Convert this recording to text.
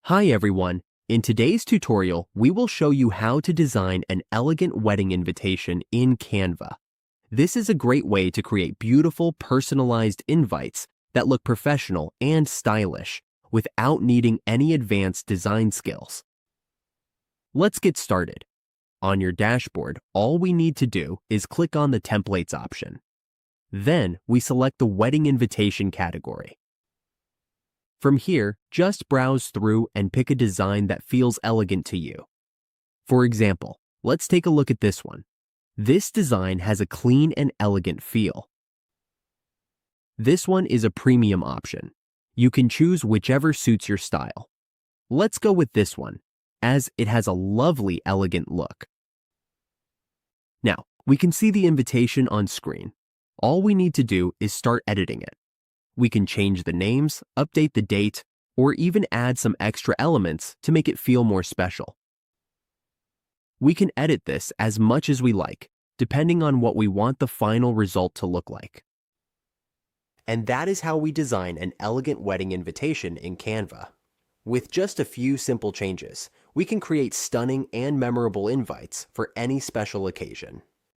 Hi everyone. In today's tutorial, we will show you how to design an elegant wedding invitation in Canva. This is a great way to create beautiful, personalized invites that look professional and stylish without needing any advanced design skills. Let's get started. On your dashboard, all we need to do is click on the Templates option. Then we select the Wedding Invitation category. From here, just browse through and pick a design that feels elegant to you. For example, let's take a look at this one. This design has a clean and elegant feel. This one is a premium option. You can choose whichever suits your style. Let's go with this one, as it has a lovely, elegant look. Now, we can see the invitation on screen. All we need to do is start editing it. We can change the names, update the date, or even add some extra elements to make it feel more special. We can edit this as much as we like, depending on what we want the final result to look like. And that is how we design an elegant wedding invitation in Canva. With just a few simple changes, we can create stunning and memorable invites for any special occasion.